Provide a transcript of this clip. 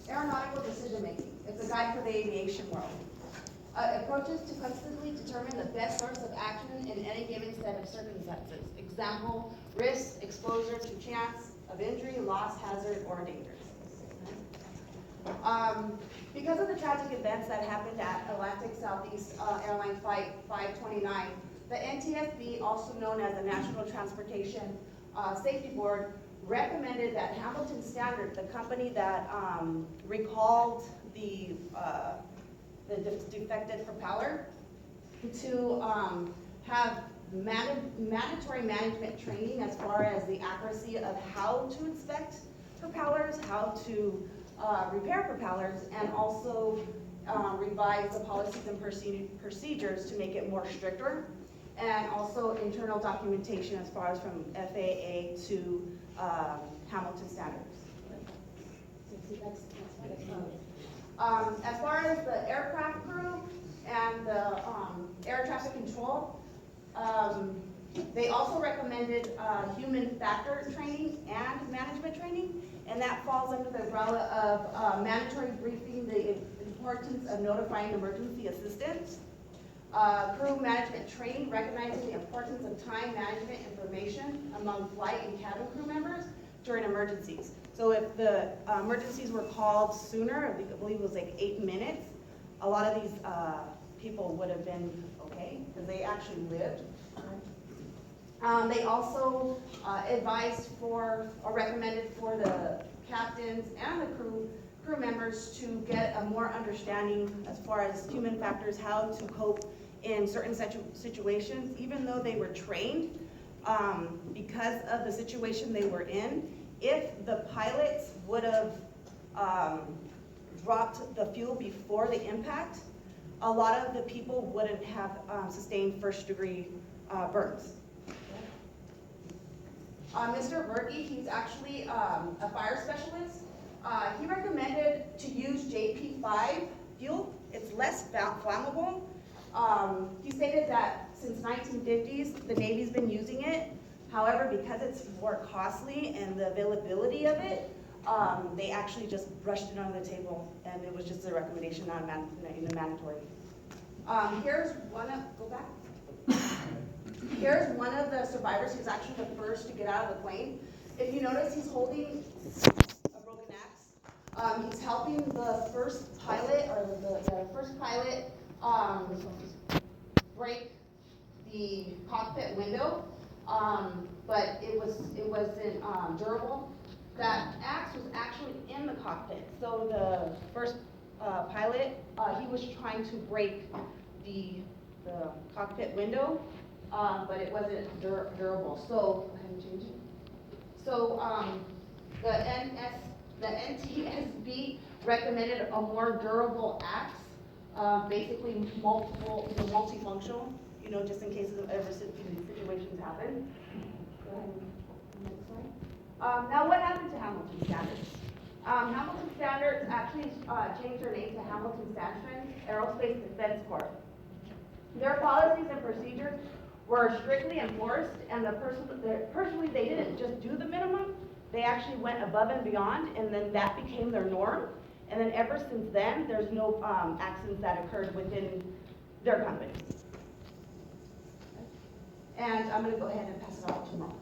aeronautical decision making. It's a guide for the aviation world. Approaches to constantly determine the best course of action in any given set of circumstances. Example, risk, exposure to chance of injury, loss, hazard, or danger. Because of the tragic events that happened at Atlantic Southeast Airlines Flight 529, the NTSB, also known as the National Transportation Safety Board, recommended that Hamilton Standard, the company that recalled the defective propeller, to have mandatory management training as far as the accuracy of how to inspect propellers, how to repair propellers, and also revise the policies and procedures to make it more stricter, and also internal documentation as far as from FAA to Hamilton standards. As far as the aircraft crew and the air traffic control, they also recommended human factor training and management training, and that falls under the umbrella of mandatory briefing, the importance of notifying emergency assistance, crew management training, recognizing the importance of time management information among flight and cabin crew members during emergencies. So if the emergencies were called sooner, I believe it was like 8 minutes, a lot of these people would have been okay because they actually lived. They also advised for or recommended for the captains and the crew members to get a more understanding as far as human factors, how to cope in certain situations, even though they were trained, because of the situation they were in. If the pilots would have dropped the fuel before the impact, a lot of the people wouldn't have sustained first-degree burns. Mr. Berge, he's actually a fire specialist. He recommended to use JP5 fuel. It's less flammable. He stated that since 1950s, the Navy's been using it. However, because it's more costly and the availability of it, they actually just brushed it under the table, and it was just a recommendation, not even mandatory. Here's one of, go back. Here's one of the survivors who's actually the first to get out of the plane. If you notice, he's holding a broken axe. He's helping the first pilot, or the first pilot, break the cockpit window, but it wasn't durable. That axe was actually in the cockpit. So the first pilot, he was trying to break the cockpit window, but it wasn't durable. So go ahead and change it. So the NTSB recommended a more durable axe, basically multifunctional, just in case of ever situations happen. Go ahead. Next slide. Now, what happened to Hamilton Standards? Hamilton Standards actually changed their name to Hamilton Sandstrom Aerospace Defense Corps. Their policies and procedures were strictly enforced, and personally, they didn't just do the minimum. They actually went above and beyond, and then that became their norm. And then ever since then, there's no accidents that occurred within their company. And I'm going to go ahead and pass it off to Mark.